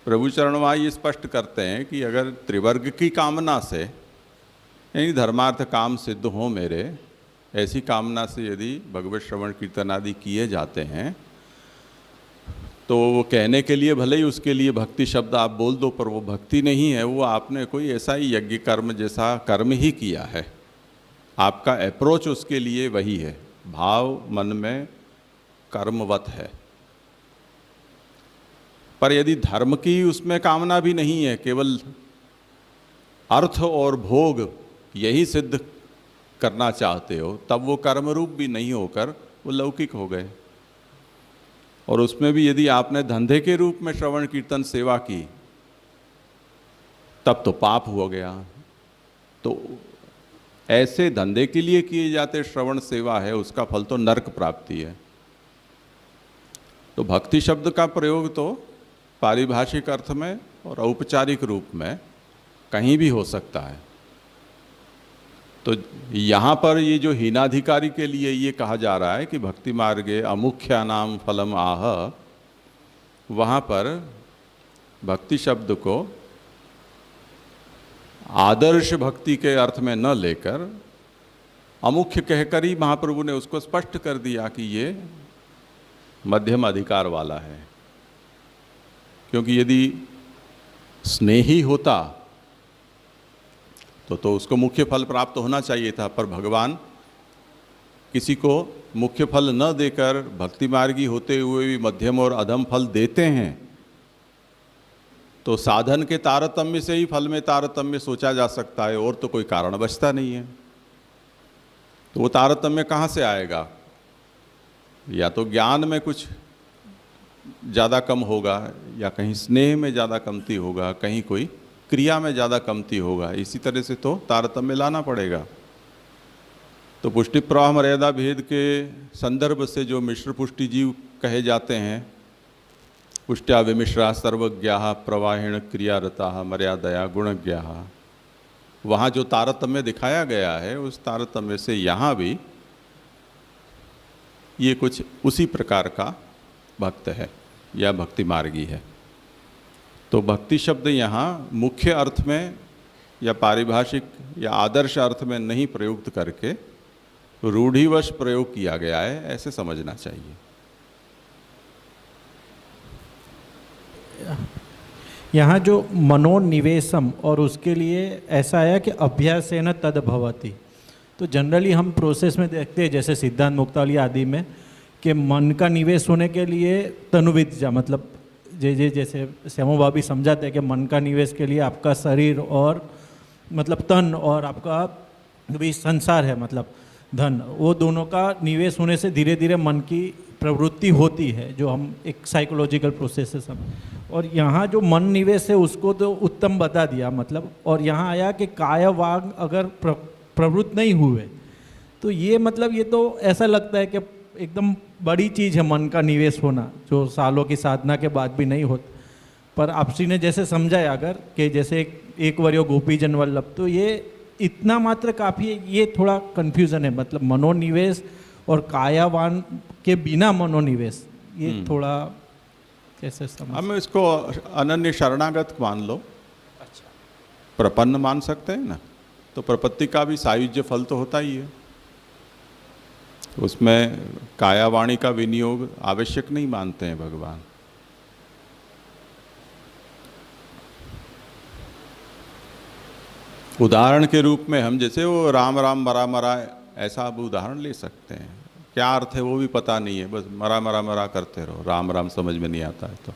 प्रभु चरणवाह ये स्पष्ट करते हैं कि अगर त्रिवर्ग की कामना से, यानी धर्मार्थ काम सिद्ध हो मेरे, ऐसी कामना से यदि भगवत श्रवण कीर्तन आदि किए जाते हैं तो वो कहने के लिए भले ही उसके लिए भक्ति शब्द आप बोल दो, पर वो भक्ति नहीं है, वो आपने कोई ऐसा ही यज्ञ कर्म जैसा कर्म ही किया है। आपका अप्रोच उसके लिए वही है, भाव मन में कर्मवत है। पर यदि धर्म की उसमें कामना भी नहीं है, केवल अर्थ और भोग यही सिद्ध करना चाहते हो, तब वो कर्म रूप भी नहीं होकर वो लौकिक हो गए। और उसमें भी यदि आपने धंधे के रूप में श्रवण कीर्तन सेवा की तब तो पाप हो गया। तो ऐसे धंधे के लिए किए जाते श्रवण सेवा है, उसका फल तो नरक प्राप्ति है। तो भक्ति शब्द का प्रयोग तो पारिभाषिक अर्थ में और औपचारिक रूप में कहीं भी हो सकता है। तो यहाँ पर ये जो हीनाधिकारी के लिए ये कहा जा रहा है कि भक्ति मार्गे अमुख्यानाम फलम आह, वहाँ पर भक्ति शब्द को आदर्श भक्ति के अर्थ में न लेकर अमुख्य कहकर ही महाप्रभु ने उसको स्पष्ट कर दिया कि ये मध्यम अधिकार वाला है। क्योंकि यदि स्नेही होता तो उसको मुख्य फल प्राप्त होना चाहिए था, पर भगवान किसी को मुख्य फल न देकर भक्ति मार्गी होते हुए भी मध्यम और अधम फल देते हैं। तो साधन के तारतम्य से ही फल में तारतम्य सोचा जा सकता है, और तो कोई कारण बचता नहीं है। तो वो तारतम्य कहाँ से आएगा? या तो ज्ञान में कुछ ज़्यादा कम होगा, या कहीं स्नेह में ज़्यादा कमती होगा, कहीं कोई क्रिया में ज़्यादा कमती होगा। इसी तरह से तो तारतम्य लाना पड़ेगा। तो पुष्टि प्रवाह मर्यादा भेद के संदर्भ से जो मिश्र पुष्टि जीव कहे जाते हैं, पुष्ट्या विमिश्रा सर्वज्ञा प्रवाहिण क्रियारता मर्यादया गुणज्ञा, वहाँ जो तारतम्य दिखाया गया है उस तारतम्य से यहाँ भी ये कुछ उसी प्रकार का भक्त है या भक्ति मार्गी है। तो भक्ति शब्द यहाँ मुख्य अर्थ में या पारिभाषिक या आदर्श अर्थ में नहीं प्रयुक्त करके रूढ़िवश प्रयोग किया गया है, ऐसे समझना चाहिए। यहाँ जो मनोनिवेशम और उसके लिए ऐसा आया कि अभ्यासेन तद भवति। तो जनरली हम प्रोसेस में देखते हैं जैसे सिद्धांत मुक्तावली आदि में कि मन का निवेश होने के लिए तनुविद्या, मतलब जैसे श्यामो भाभी समझाते हैं कि मन का निवेश के लिए आपका शरीर और मतलब तन और आपका भी संसार है मतलब धन, वो दोनों का निवेश होने से धीरे धीरे मन की प्रवृत्ति होती है, जो हम एक साइकोलॉजिकल प्रोसेस से समझ। और यहाँ जो मन निवेश है उसको तो उत्तम बता दिया मतलब। और यहाँ आया कि काय वाग अगर प्रवृत्त नहीं हुए तो ये मतलब ये तो ऐसा लगता है कि एकदम बड़ी चीज़ है मन का निवेश होना, जो सालों की साधना के बाद भी नहीं होता। पर आपसी ने जैसे समझाया अगर कि जैसे एक वर्यो गोपी जन वल्लभ, तो ये इतना मात्र काफ़ी है। ये थोड़ा कन्फ्यूज़न है, मतलब मनोनिवेश और कायावान के बिना मनोनिवेश, ये थोड़ा कैसे समझ। हम इसको अनन्य शरणागत मान लो। अच्छा, प्रपन्न मान सकते हैं ना। तो प्रपत्ति का भी सायुज्य फल तो होता ही है। तो उसमें कायावाणी का विनियोग आवश्यक नहीं मानते हैं भगवान। उदाहरण के रूप में हम जैसे वो राम राम मरा मरा ऐसा अब उदाहरण ले सकते हैं, क्या अर्थ है वो भी पता नहीं है, बस मरा मरा मरा करते रहो, राम राम समझ में नहीं आता है तो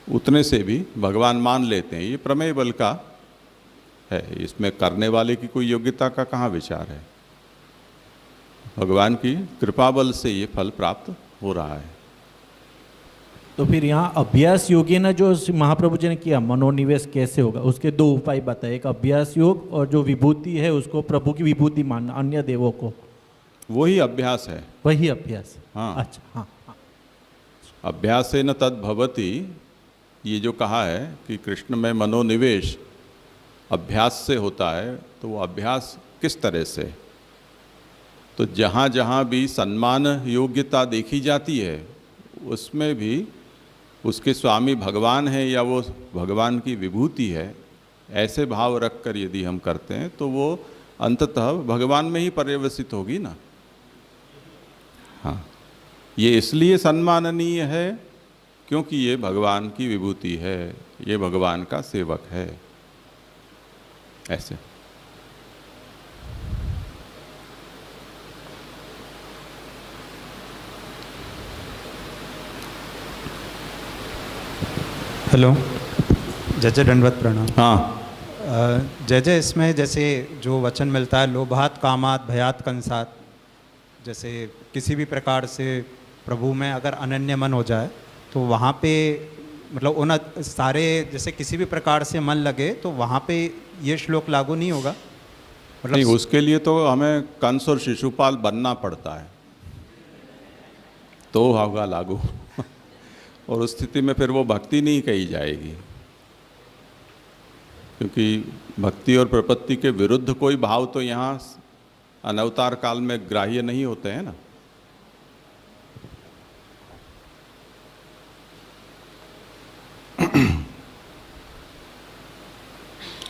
उतने से भी भगवान मान लेते हैं। ये प्रमेय बल का है, इसमें करने वाले की कोई योग्यता का कहाँ विचार है, भगवान की कृपा बल से ये फल प्राप्त हो रहा है। तो फिर यहाँ अभ्यास योगी ना जो महाप्रभु जी ने किया, मनोनिवेश कैसे होगा, उसके दो उपाय बताए, एक अभ्यास योग और जो विभूति है उसको प्रभु की विभूति मानना, अन्य देवों को, वही अभ्यास है। वही अभ्यास। हाँ। अच्छा, हाँ। अभ्यास से न तद भवति, ये जो कहा है कि कृष्ण में मनोनिवेश अभ्यास से होता है, तो वो अभ्यास किस तरह से, तो जहाँ जहाँ भी सम्मान योग्यता देखी जाती है उसमें भी उसके स्वामी भगवान है या वो भगवान की विभूति है, ऐसे भाव रख कर यदि हम करते हैं तो वो अंततः भगवान में ही पर्यवसित होगी ना। हाँ, ये इसलिए सम्माननीय है क्योंकि ये भगवान की विभूति है, ये भगवान का सेवक है। ऐसे हेलो, जय जय दंडवत प्रणाम। हाँ, जय जय, इसमें जैसे जो वचन मिलता है लोभात कामात भयात कंसात, जैसे किसी भी प्रकार से प्रभु में अगर अनन्य मन हो जाए तो वहाँ पे मतलब उन सारे जैसे किसी भी प्रकार से मन लगे तो वहाँ पे ये श्लोक लागू नहीं होगा, नहीं उसके लिए तो हमें कंस और शिशुपाल बनना पड़ता है तो होगा लागू और उस स्थिति में फिर वो भक्ति नहीं कही जाएगी, क्योंकि भक्ति और प्रपत्ति के विरुद्ध कोई भाव तो यहाँ अनवतार काल में ग्राह्य नहीं होते हैं ना।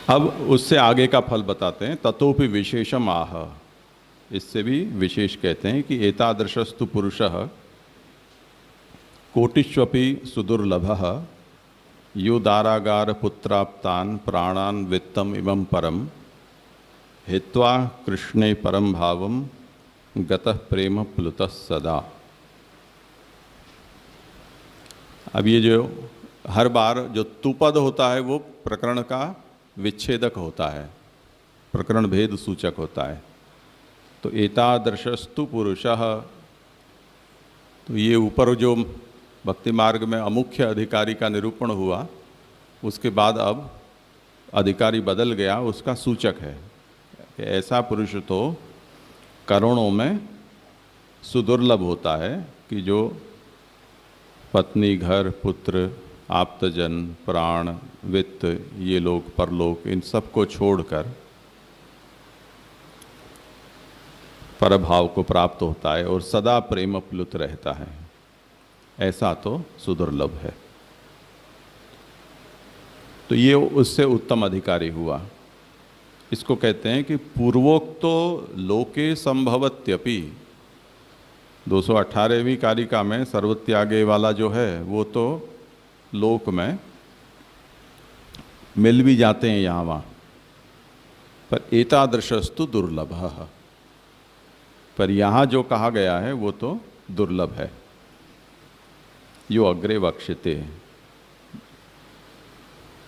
अब उससे आगे का फल बताते हैं, ततोपि विशेषम आह, इससे भी विशेष कहते हैं कि एतादृशस्तु पुरुषः कोटिष्वपि सुदुर्लभः यो दारागार पुत्राप्तान प्राणान वित्तम इमं परम हित्वा कृष्णे परम भावम गतः प्रेम प्लुतः सदा। अब ये जो हर बार जो तुपद होता है वो प्रकरण का विच्छेदक होता है, प्रकरण भेद सूचक होता है। तो एतादृशस्तु पुरुषः, तो ये ऊपर जो भक्ति मार्ग में अमुख्य अधिकारी का निरूपण हुआ, उसके बाद अब अधिकारी बदल गया, उसका सूचक है कि ऐसा पुरुष तो करोड़ों में सुदुर्लभ होता है कि जो पत्नी, घर, पुत्र, आप्तजन, प्राण, वित्त, ये लोग परलोक, इन सबको छोड़कर परभाव को प्राप्त होता है और सदा प्रेम प्लुत रहता है, ऐसा तो सुदुर्लभ है। तो ये उससे उत्तम अधिकारी हुआ। इसको कहते हैं कि पूर्वोक्तो लोके संभवत्यपि, 218वीं कारिका में सर्वत्यागे वाला जो है वो तो लोक में मिल भी जाते हैं यहाँ वहाँ, पर एतादृशस्तु दुर्लभः, पर यहाँ जो कहा गया है वो तो दुर्लभ है। यो अग्रे वक्ष्यते,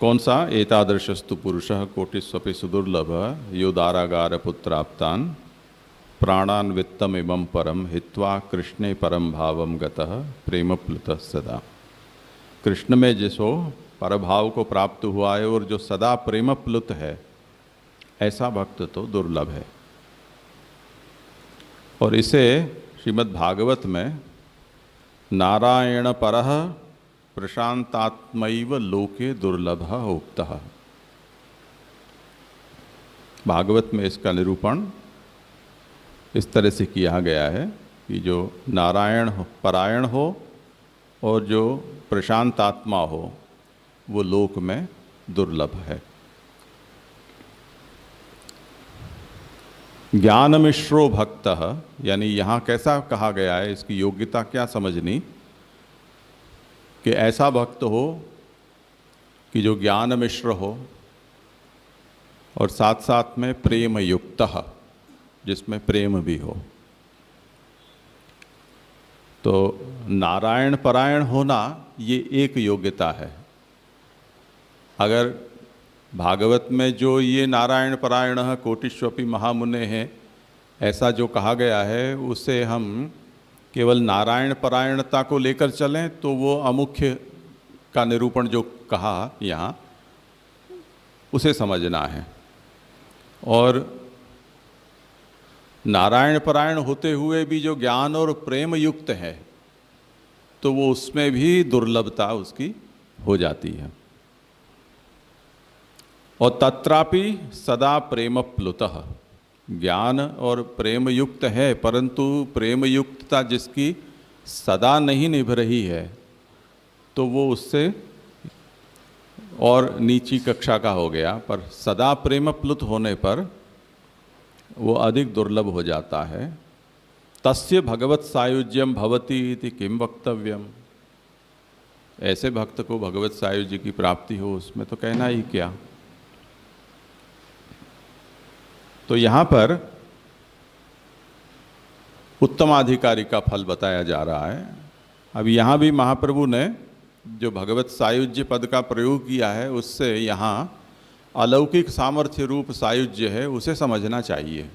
कौन सा? एतादृशस्तु पुरुषः कोटिस्वपि सुदुर्लभः यो दारागार पुत्राप्तान प्राणान वित्तम इमं परम हित्वा कृष्णे परम भावम गतः प्रेम प्लुतः सदा। कृष्ण में जिसो परभाव को प्राप्त हुआ है और जो सदा प्रेम प्लुत है, ऐसा भक्त तो दुर्लभ है। और इसे श्रीमद् भागवत में नारायण परः प्रशांतात्मैव लोके दुर्लभः उक्तः, भागवत में इसका निरूपण इस तरह से किया गया है कि जो नारायण परायण हो और जो प्रशांत आत्मा हो वो लोक में दुर्लभ है। ज्ञान मिश्रो भक्तः, यानी यहाँ कैसा कहा गया है, इसकी योग्यता क्या समझनी, कि ऐसा भक्त हो कि जो ज्ञान मिश्र हो और साथ साथ में प्रेम युक्त, जिसमें प्रेम भी हो। तो नारायण परायण होना ये एक योग्यता है। अगर भागवत में जो ये नारायण परायण कोटिष्वपि महामुने हैं, ऐसा जो कहा गया है, उसे हम केवल नारायण परायणता को लेकर चलें तो वो अमुख्य का निरूपण जो कहा यहाँ, उसे समझना है। और नारायण परायण होते हुए भी जो ज्ञान और प्रेम युक्त है, तो वो उसमें भी दुर्लभता उसकी हो जाती है। और तत्रापि सदा प्रेम प्लुतः, ज्ञान और प्रेम युक्त है, परंतु प्रेम युक्तता जिसकी सदा नहीं निभ रही है, तो वो उससे और नीची कक्षा का हो गया। पर सदा प्रेम प्लुत होने पर वो अधिक दुर्लभ हो जाता है। तस्य भगवत सायुज्यम भवति इति किम वक्तव्यम, ऐसे भक्त को भगवत सायुज्य की प्राप्ति हो, उसमें तो कहना ही क्या। तो यहाँ पर उत्तमाधिकारी का फल बताया जा रहा है। अब यहाँ भी महाप्रभु ने जो भगवत सायुज्य पद का प्रयोग किया है, उससे यहाँ अलौकिक सामर्थ्य रूप सायुज्य है, उसे समझना चाहिए।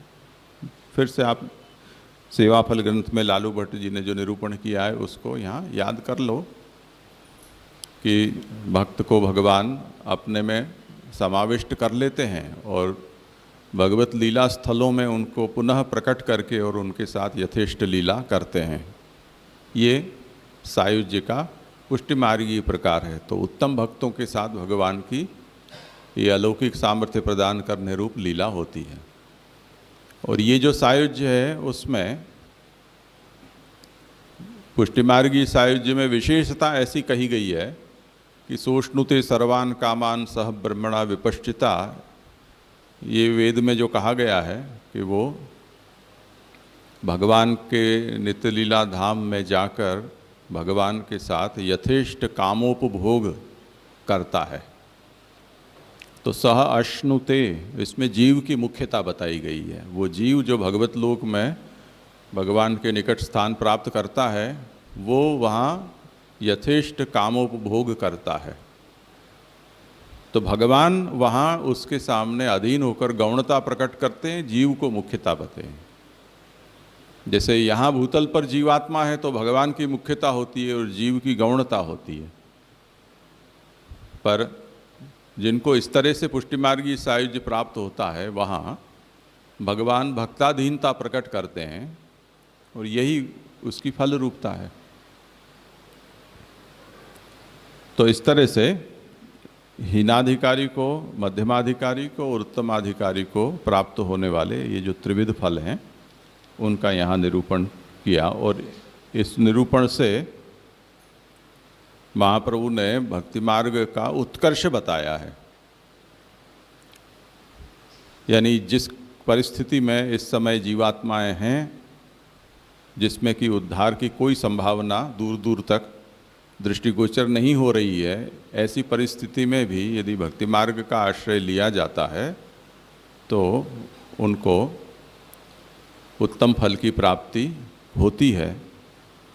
फिर से आप सेवाफल ग्रंथ में लालू भट्ट जी ने जो निरूपण किया है उसको यहाँ याद कर लो कि भक्त को भगवान अपने में समाविष्ट कर लेते हैं और भगवत लीला स्थलों में उनको पुनः प्रकट करके और उनके साथ यथेष्ट लीला करते हैं। ये सायुज्य का पुष्टिमार्गीय प्रकार है। तो उत्तम भक्तों के साथ भगवान की ये अलौकिक सामर्थ्य प्रदान करने रूप लीला होती है। और ये जो सायुज्य है उसमें पुष्टिमार्गीय सायुज्य में विशेषता ऐसी कही गई है कि सोष्णुते सर्वान कामान सह ब्रह्मणा विपश्चिता, ये वेद में जो कहा गया है कि वो भगवान के नित्य लीला धाम में जाकर भगवान के साथ यथेष्ट कामोपभोग करता है। तो सह अश्नुते, इसमें जीव की मुख्यता बताई गई है। वो जीव जो भगवत लोक में भगवान के निकट स्थान प्राप्त करता है, वो वहाँ यथेष्ट कामोपभोग करता है। तो भगवान वहाँ उसके सामने अधीन होकर गौणता प्रकट करते हैं, जीव को मुख्यता बताते हैं। जैसे यहाँ भूतल पर जीवात्मा है तो भगवान की मुख्यता होती है और जीव की गौणता होती है। पर जिनको इस तरह से पुष्टिमार्गी सायुज्य प्राप्त होता है, वहाँ भगवान भक्ताधीनता प्रकट करते हैं और यही उसकी फल रूपता है। तो इस तरह से हीनाधिकारी को, मध्यमाधिकारी को और उत्तमाधिकारी को प्राप्त होने वाले ये जो त्रिविध फल हैं, उनका यहाँ निरूपण किया। और इस निरूपण से महाप्रभु ने भक्ति मार्ग का उत्कर्ष बताया है। यानी जिस परिस्थिति में इस समय जीवात्माएं हैं, जिसमें कि उद्धार की कोई संभावना दूर दूर तक दृष्टिगोचर नहीं हो रही है, ऐसी परिस्थिति में भी यदि भक्ति मार्ग का आश्रय लिया जाता है तो उनको उत्तम फल की प्राप्ति होती है।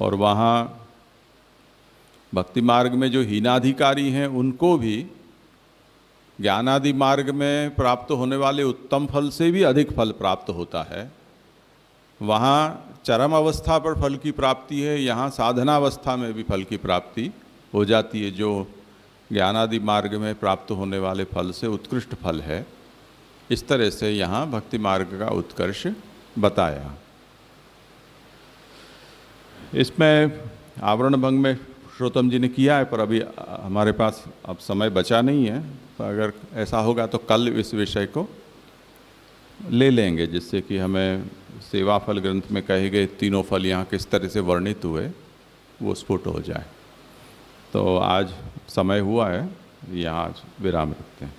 और वहाँ भक्ति मार्ग में जो हीनाधिकारी हैं, उनको भी ज्ञानादि मार्ग में प्राप्त होने वाले उत्तम फल से भी अधिक फल प्राप्त होता है। वहाँ चरम अवस्था पर फल की प्राप्ति है, यहाँ साधनावस्था में भी फल की प्राप्ति हो जाती है, जो ज्ञानादि मार्ग में प्राप्त होने वाले फल से उत्कृष्ट फल है। इस तरह से यहाँ भक्ति मार्ग का उत्कर्ष बताया। इसमें आवरण भंग में पुरुषोत्तम जी ने किया है, पर अभी हमारे पास अब समय बचा नहीं है। तो अगर ऐसा होगा तो कल इस विषय को ले लेंगे, जिससे कि हमें सेवा फल ग्रंथ में कहे गए तीनों फल यहाँ किस तरह से वर्णित हुए वो स्फुट हो जाए। तो आज समय हुआ है, यहाँ विराम रखते हैं।